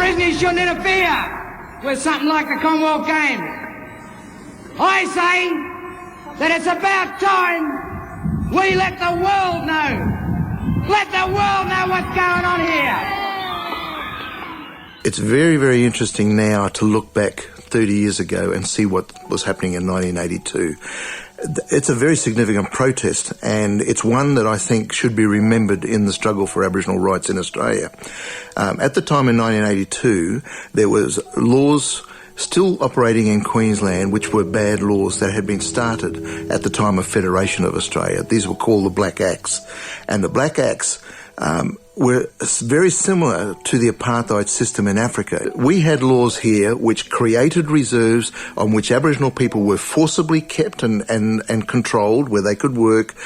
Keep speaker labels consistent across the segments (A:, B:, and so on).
A: Disney shouldn't interfere with something like the Commonwealth Games. I say that it's about time we let the world know. Let the world know what's going on here.
B: It's very, very interesting now to look back 30 years ago and see what was happening in 1982. It's a very significant protest, and it's one that I think should be remembered in the struggle for Aboriginal rights in Australia. At the time in 1982, there was laws still operating in Queensland which were bad laws that had been started at the time of Federation of Australia. These were called the Black Acts. And the Black Acts were very similar to the apartheid system in Africa. We had laws here which created reserves on which Aboriginal people were forcibly kept and controlled, where they could work,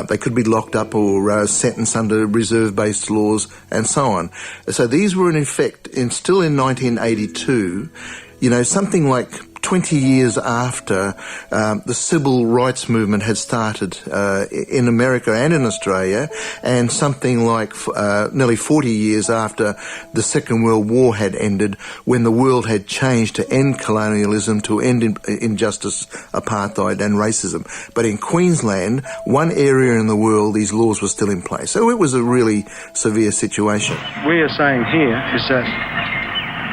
B: they could be locked up or sentenced under reserve-based laws and so on. So these were in effect, still in 1982, something like 20 years after the civil rights movement had started in America and in Australia, and something like nearly 40 years after the Second World War had ended, when the world had changed to end colonialism, to end injustice, apartheid and racism. But in Queensland, one area in the world, these laws were still in place. So it was a really severe situation.
C: We are saying here is that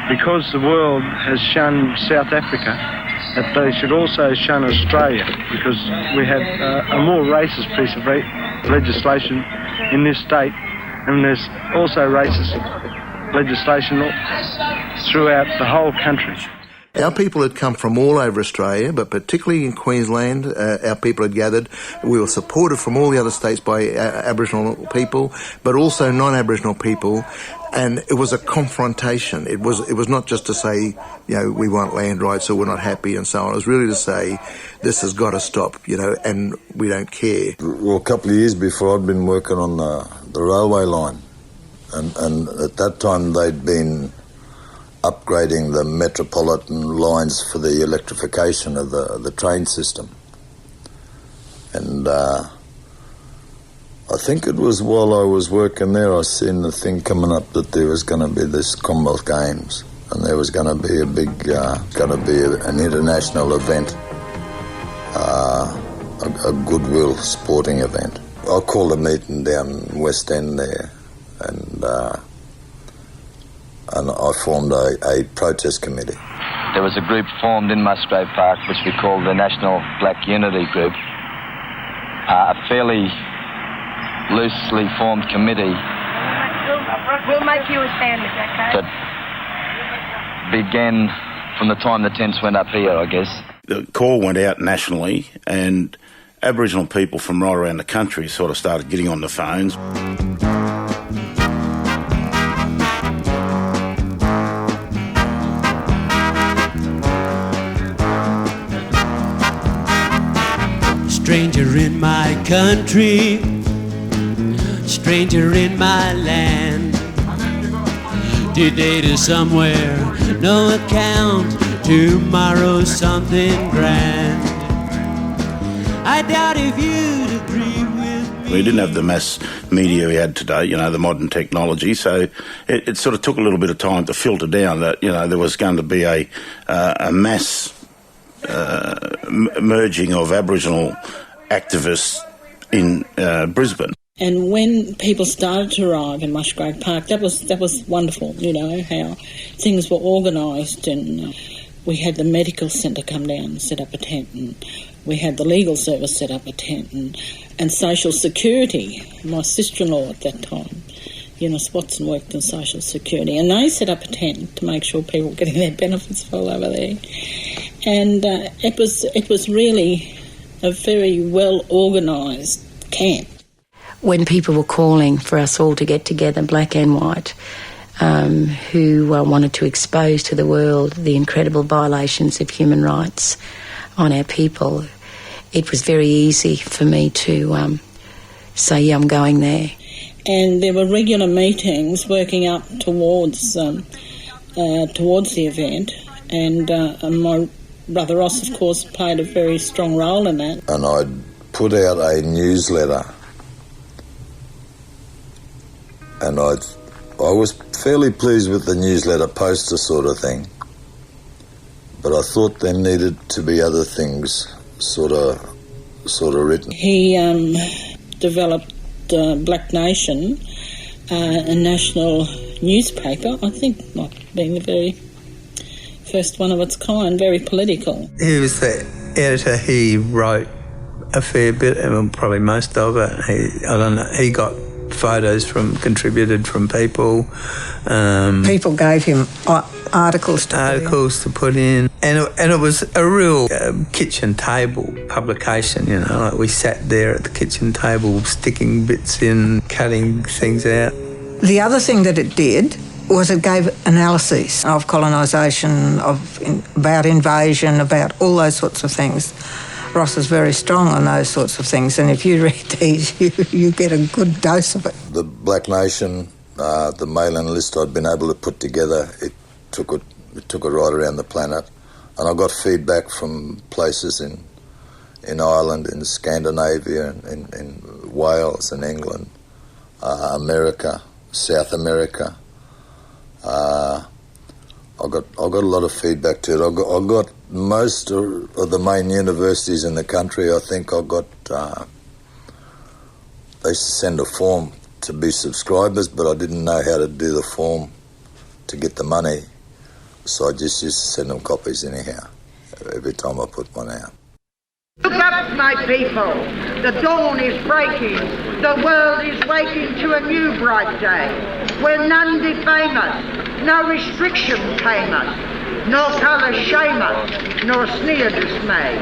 C: because the world has shunned South Africa, that they should also shun Australia, because we have a more racist piece of legislation in this state, and there's also racist legislation throughout the whole country.
B: Our people had come from all over Australia, but particularly in Queensland, our people had gathered. We were supported from all the other states by Aboriginal people, but also non-Aboriginal people. And it was a confrontation. It was not just to say, we want land rights or we're not happy and so on. It was really to say, this has got to stop, and we don't care.
D: Well, a couple of years before, I'd been working on the railway line. And at that time, they'd been upgrading the metropolitan lines for the electrification of the train system. And I think it was while I was working there, I seen the thing coming up that there was going to be this Commonwealth Games, and there was going to be a big, an international event, a goodwill sporting event. I called a meeting down West End there, and I formed a protest committee.
E: There was a group formed in Musgrave Park which we called the National Black Unity Group, a fairly loosely formed committee.
F: We'll make you a sandwich, okay?
E: That began from the time the tents went up here, I guess.
G: The call went out nationally, and Aboriginal people from right around the country sort of started getting on the phones.
H: Stranger in my country, stranger in my land, today to somewhere, no account, tomorrow something grand. I doubt if you'd agree with me.
G: We didn't have the mass media we had today, the modern technology, so it sort of took a little bit of time to filter down that, there was going to be a mass merging of Aboriginal activists in Brisbane.
I: And when people started to arrive in Musgrave Park, that was wonderful, how things were organised, and we had the medical centre come down and set up a tent, and we had the legal service set up a tent, and social security. My sister-in-law at that time, Swatson worked in social security, and they set up a tent to make sure people were getting their benefits while over there. And it was really a very well organised camp.
J: When people were calling for us all to get together, black and white, who wanted to expose to the world the incredible violations of human rights on our people, it was very easy for me to say, yeah, I'm going there.
I: And there were regular meetings working up towards the event, and my brother Ross, of course, played a very strong role in that.
D: And I'd put out a newsletter, and I'd I was fairly pleased with the newsletter poster sort of thing, but I thought there needed to be other things sort of written.
I: He developed Black Nation, a national newspaper, I think might have been the very first one of its kind, very political.
K: He was the editor. He wrote a fair bit, probably most of it. He got photos contributed from people.
L: People gave him articles to
K: put in. And it was a real kitchen table publication, like we sat there at the kitchen table sticking bits in, cutting things out.
L: The other thing that it did was it gave analyses of colonisation, about invasion, about all those sorts of things. Ross is very strong on those sorts of things, and if you read these, you get a good dose of it.
D: The Black Nation, the mailing list I'd been able to put together, it took it right around the planet, and I got feedback from places in Ireland, in Scandinavia, in Wales, in England, America, South America. I got a lot of feedback to it. I got most of the main universities in the country. I think I got they send a form to be subscribers, but I didn't know how to do the form to get the money, so I just used to send them copies anyhow every time I put one out.
M: Look up, my people. The dawn is breaking. The world is waking to a new bright day, where none defame us, no restriction tame us, nor colour shame us, nor sneer dismay.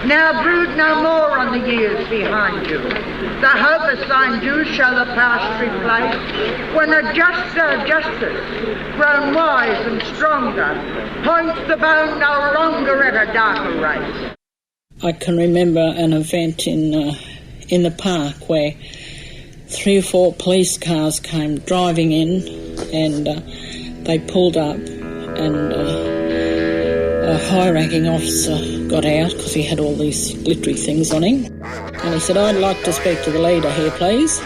M: Now brood no more on the years behind you. The hope assigned you shall the past replace, when a juster justice, grown wise and stronger, points the bone no longer at a darker race.
I: I can remember an event in the park where 3 or 4 police cars came driving in, and they pulled up, and a high-ranking officer got out because he had all these glittery things on him, and he said, "I'd like to speak to the leader here, please."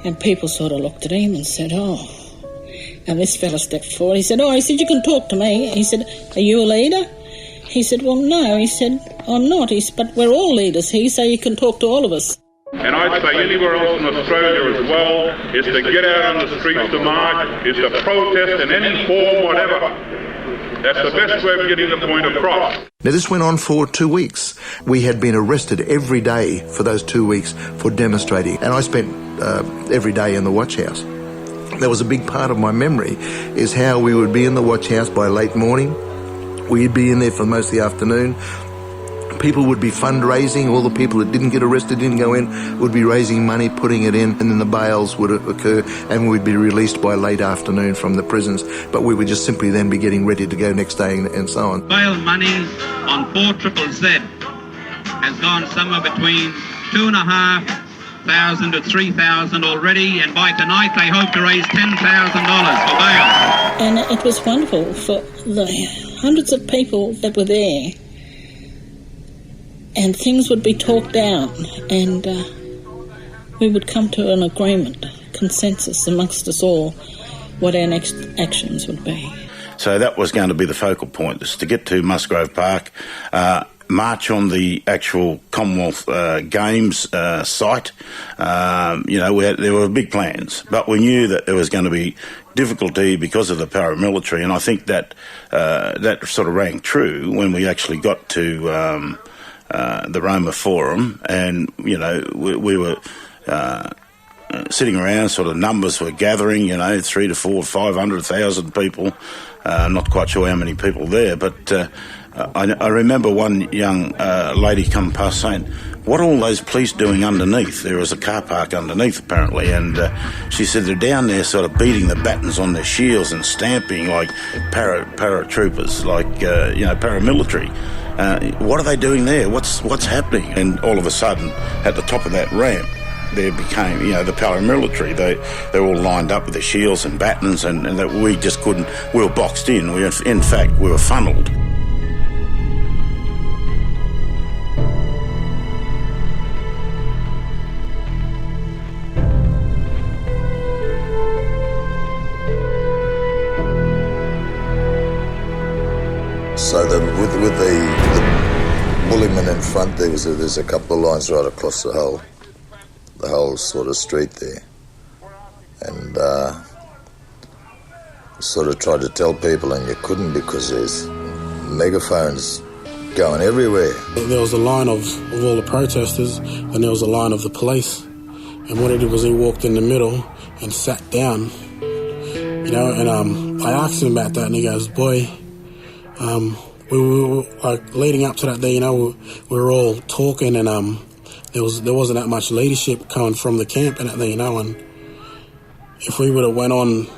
I: And people sort of looked at him and said, "Oh." And this fella stepped forward. He said, "You can talk to me." He said, "Are you a leader?" He said, "Well, no." He said, "I'm not." He said, "But we're all leaders here, so you can talk to all of us."
N: And I'd say anywhere else in Australia as well, is to get out on the streets to march, is to protest in any form, whatever. That's the best way of getting the point across.
B: Now, this went on for 2 weeks. We had been arrested every day for those 2 weeks for demonstrating, and I spent every day in the watch house. That was a big part of my memory, is how we would be in the watch house by late morning. We'd be in there for most of the afternoon. People would be fundraising. All the people that didn't get arrested, didn't go in, would be raising money, putting it in, and then the bails would occur, and we'd be released by late afternoon from the prisons. But we would just simply then be getting ready to go next day and so on.
O: Bail money on 4ZZZ has gone somewhere between $2,500 to $3,000 already, and by tonight they hope to raise $10,000 for bail.
I: And it was wonderful for the hundreds of people that were there, and things would be talked out, and we would come to an agreement, consensus amongst us all, what our next actions would be.
G: So that was going to be the focal point, is to get to Musgrave Park, march on the actual Commonwealth Games site. There were big plans, but we knew that there was going to be difficulty because of the paramilitary, and I think that that sort of rang true when we actually got to the Roma Forum, and we were sitting around, sort of numbers were gathering, 3 to 4, 500,000 people. Not quite sure how many people there, but I remember one young lady come past saying, "What are all those police doing underneath?" There was a car park underneath, apparently, and she said they're down there sort of beating the battens on their shields and stamping like paratroopers, like, paramilitary. What are they doing there? What's happening? And all of a sudden, at the top of that ramp, there became, the paramilitary. They're all lined up with their shields and batons, and that we just couldn't. We were boxed in. In fact, we were funneled.
D: So with the Bullyman in front, there's a couple of lines right across the whole sort of street there, and sort of tried to tell people, and you couldn't because there's megaphones going everywhere.
P: There was a line of all the protesters, and there was a line of the police, and what he did was he walked in the middle and sat down, you know, and I asked him about that, and he goes, boy, we were like leading up to that day, you know, we were all talking, and there wasn't that much leadership coming from the camp and that day, you know, and if we would have went on,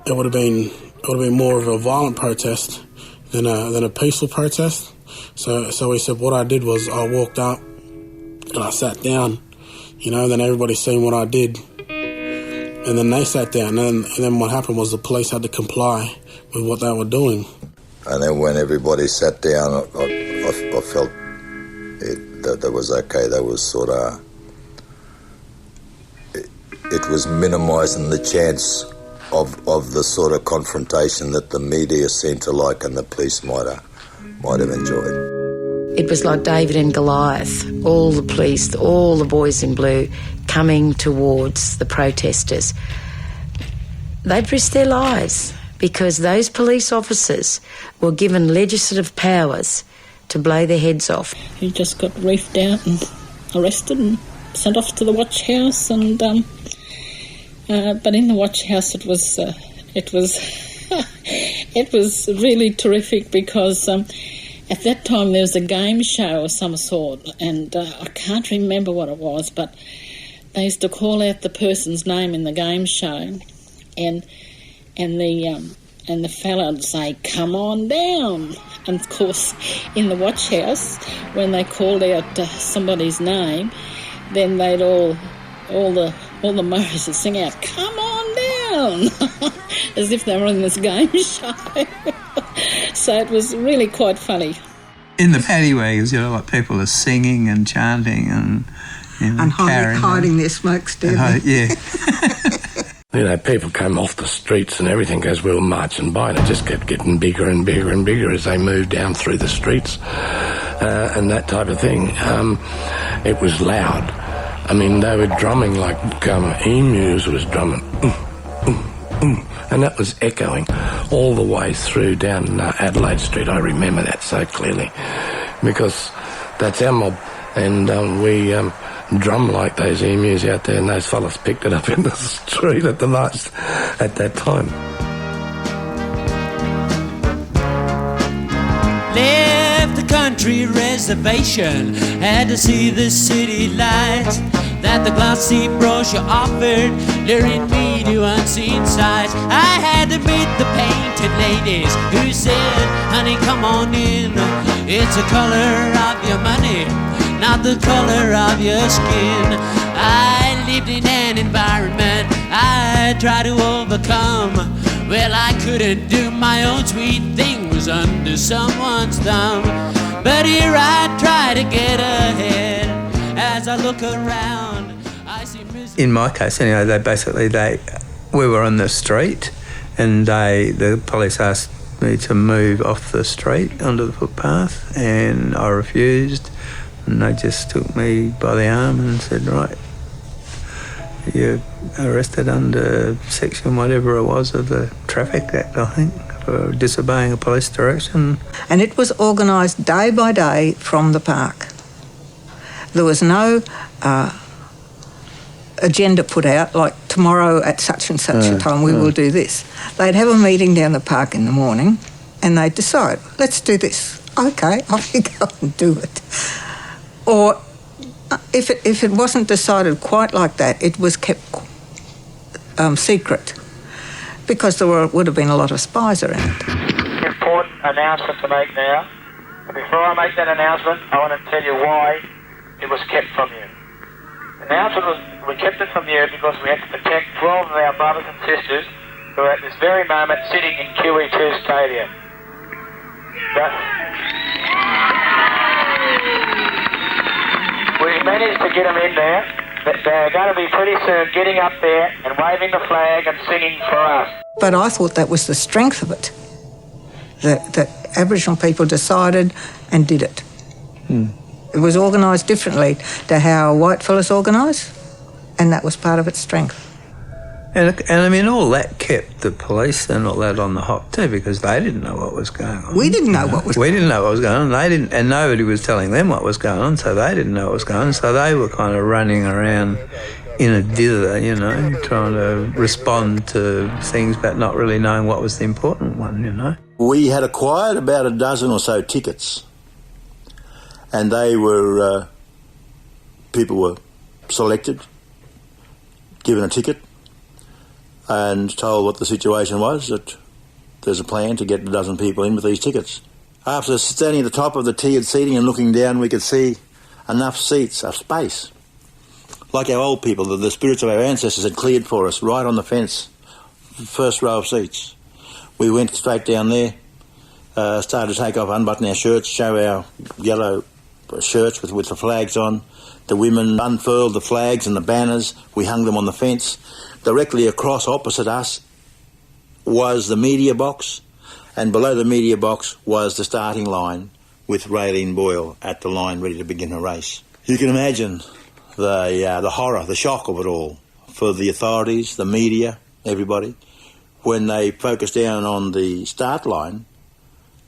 P: it would have been more of a violent protest than a peaceful protest. So he said what I did was I walked up and I sat down, you know, then everybody seen what I did, and then they sat down, and then what happened was the police had to comply with what they were doing.
D: And then when everybody sat down, I felt that was okay. That was sort of, it was minimising the chance of the sort of confrontation that the media seemed to like and the police might have enjoyed.
J: It was like David and Goliath, all the police, all the boys in blue coming towards the protesters. They'd risked their lives because those police officers were given legislative powers to blow their heads off.
I: He just got reefed out and arrested and sent off to the watch house, and but in the watch house it was it was really terrific because at that time there was a game show of some sort, and I can't remember what it was, but they used to call out the person's name in the game show, and the fella would say, "Come on down." And of course, in the watch house, when they called out somebody's name, then they'd all the Murrays would sing out, "Come on down," as if they were in this game show. So it was really quite funny.
K: In the paddy wagons, you know, like people are singing and chanting and, you know,
L: and hiding their smokestack.
K: Yeah.
Q: You know, people came off the streets and everything as we were marching by, and it just kept getting bigger and bigger and bigger as they moved down through the streets and that type of thing. It was loud. I mean, they were drumming like emus was drumming. And that was echoing all the way through down Adelaide Street. I remember that so clearly because that's our mob, and we drum like those emus out there, and those fellas picked it up in the street at that time.
H: Left the country reservation, had to see the city lights that the glossy brochure offered, luring me to unseen sights. I had to meet the painted ladies who said, "Honey, come on in, it's the color of your money, not the color of your skin." I lived in an environment I tried to overcome. Well, I couldn't do my own sweet thing, was under someone's thumb. But here I try to get ahead. As I look around, I see misery.
K: In my case, anyway, we were on the street, and the police asked me to move off the street onto the footpath, and I refused. And they just took me by the arm and said, "Right, you're arrested under section whatever it was of the Traffic Act, I think, for disobeying a police direction."
L: And it was organised day by day from the park. There was no agenda put out, like tomorrow at such and such a time we will do this. They'd have a meeting down the park in the morning and they'd decide, let's do this. Okay, off you go and do it. Or if it wasn't decided quite like that, it was kept secret because there would have been a lot of spies around.
R: Important announcement to make now. But before I make that announcement, I want to tell you why it was kept from you. The announcement was, we kept it from you because we had to protect 12 of our brothers and sisters who are at this very moment sitting in QE2 Stadium. But we managed to get them in there. They're going to be pretty soon getting up there and waving the flag and singing for us.
L: But I thought that was the strength of it, that Aboriginal people decided and did it. It was organised differently to how white fellas organise, and that was part of its strength.
K: And I mean, all that kept the police and all that on the hop too, because they didn't know what was going on.
L: We didn't know what was going on.
K: We didn't know what was going on. They didn't, and nobody was telling them what was going on, so they didn't know what was going on. So they were kind of running around in a dither, you know, trying to respond to things but not really knowing what was the important one, you know.
D: We had acquired about a dozen or so tickets, and they were, people were selected, given a ticket, and told what the situation was, that there's a plan to get a dozen people in with these tickets. After standing at the top of the tiered seating and looking down, we could see enough seats, a space, like our old people, the spirits of our ancestors had cleared for us, right on the fence, first row of seats. We went straight down there, started to take off, unbutton our shirts, show our yellow shirts with the flags on. The women unfurled the flags and the banners. We hung them on the fence. Directly across opposite us was the media box, and below the media box was the starting line with Raylene Boyle at the line ready to begin her race. You can imagine the horror, the shock of it all for the authorities, the media, everybody, when they focused down on the start line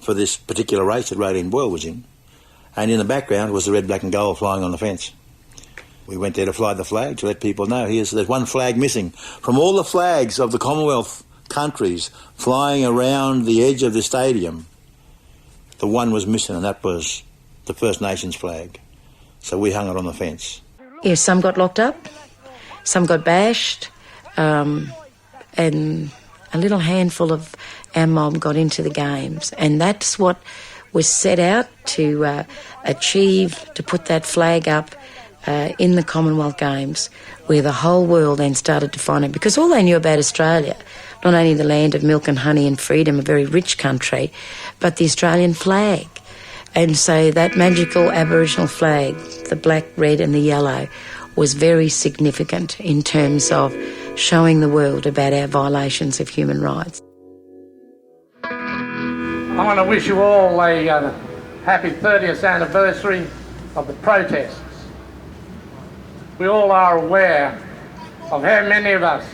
D: for this particular race that Raylene Boyle was in, and in the background was the red, black and gold flying on the fence. We went there to fly the flag to let people know there's one flag missing. From all the flags of the Commonwealth countries flying around the edge of the stadium, the one was missing, and that was the First Nations flag. So we hung it on the fence.
J: Yeah, some got locked up, some got bashed, and a little handful of our mob got into the games. And that's what was set out to achieve, to put that flag up in the Commonwealth Games, where the whole world then started to find it. Because all they knew about Australia, not only the land of milk and honey and freedom, a very rich country, but the Australian flag. And so that magical Aboriginal flag, the black, red and the yellow, was very significant in terms of showing the world about our violations of human rights.
S: I want to wish you all a happy 30th anniversary of the protests. We all are aware of how many of us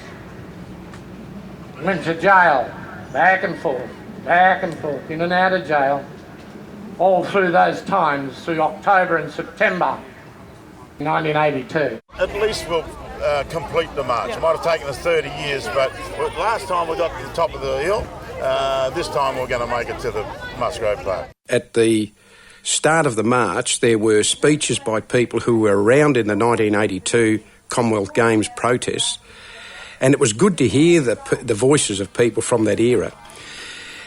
S: went to jail, back and forth, in and out of jail, all through those times, through October and September 1982.
T: At least we'll complete the march. It might have taken us 30 years, but last time we got to the top of the hill, this time we're going to make it to the Musgrave Park.
U: At the start of the march, there were speeches by people who were around in the 1982 Commonwealth Games protests, and it was good to hear the voices of people from that era.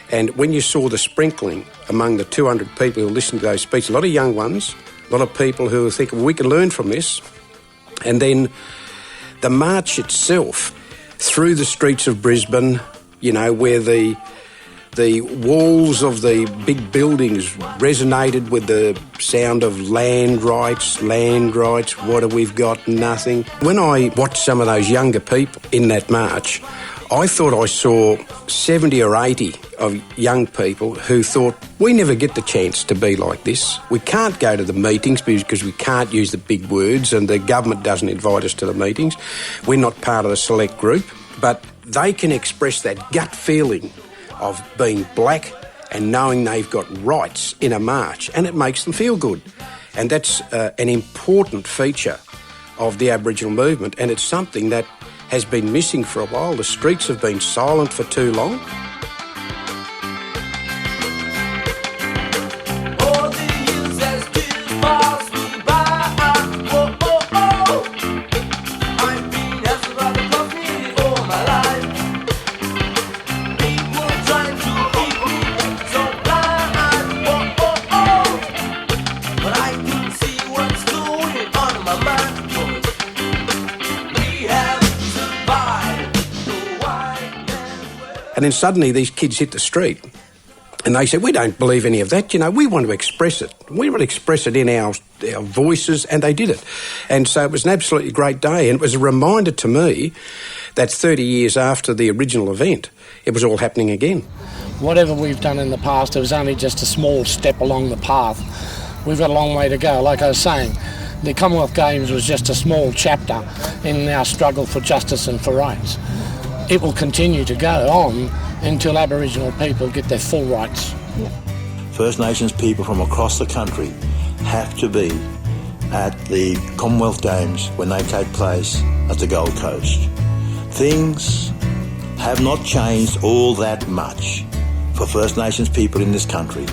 U: And when you saw the sprinkling among the 200 people who listened to those speeches, a lot of young ones, a lot of people who were thinking, well, we can learn from this. And then the march itself through the streets of Brisbane, you know, where the walls of the big buildings resonated with the sound of land rights, what have we got? Nothing. When I watched some of those younger people in that march, I thought I saw 70 or 80 of young people who thought, we never get the chance to be like this. We can't go to the meetings because we can't use the big words and the government doesn't invite us to the meetings. We're not part of the select group. But they can express that gut feeling of being black and knowing they've got rights in a march, and it makes them feel good. And that's an important feature of the Aboriginal movement, and it's something that has been missing for a while. The streets have been silent for too long. And then suddenly these kids hit the street And they said, we don't believe any of that, we want to express it. We want to express it in our voices, and they did it. And so it was an absolutely great day, and it was a reminder to me that 30 years after the original event, it was all happening again.
S: Whatever we've done in the past, it was only just a small step along the path. We've got a long way to go. Like I was saying, the Commonwealth Games was just a small chapter in our struggle for justice and for rights. It will continue to go on until Aboriginal people get their full rights.
A: First Nations people from across the country have to be at the Commonwealth Games when they take place at the Gold Coast. Things have not changed all that much for First Nations people in this country.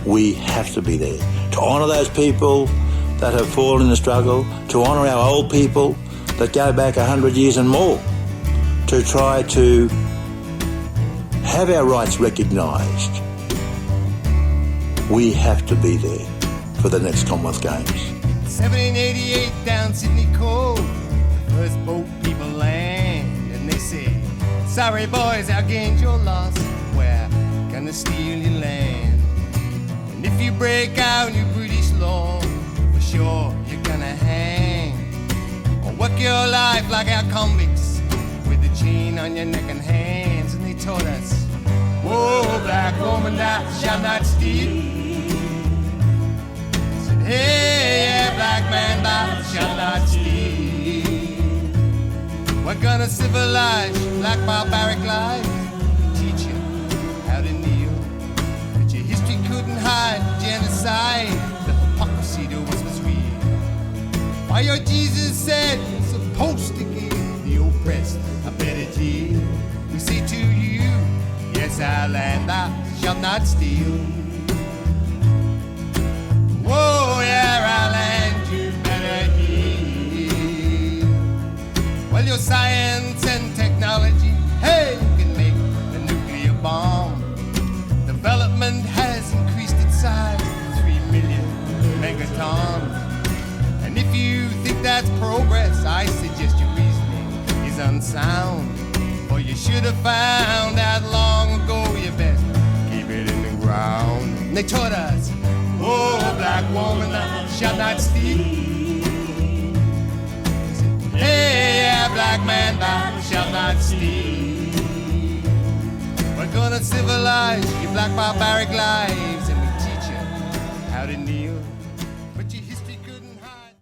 A: We have to be there to honour those people that have fallen in the struggle, to honour our old people that go back 100 years and more, to try to have our rights recognised. We have to be there for the next Commonwealth Games.
V: 1788 down Sydney Cove, the first boat people land, and they say, sorry boys, our gained your loss, we're gonna steal your land. And if you break out new British law, for sure you're gonna hang, or work your life like our convicts, with a chain on your neck and hands. And they taught us, whoa, black woman, thou shalt not steal. Said, hey, yeah, black man, thou shalt not steal. We're gonna civilize black barbaric life, teach you how to kneel. But your history couldn't hide genocide, the hypocrisy to us was real. Why your Jesus said you're supposed to give the oppressed a better deal. We say to you, yes, our land, thou shalt not steal. Whoa, yeah, our land, you better heal. Well, your science and technology, hey, you can make a nuclear bomb. Development has increased its size to 3 million megatons. And if you think that's progress, I suggest your reasoning is unsound. For you should have found out long ago, you best keep it in the ground. And they taught us, oh, black woman, thou shalt not steal. Hey, yeah, black man, thou shalt not steal. We're gonna civilize your black barbaric lives, and we teach you how to kneel.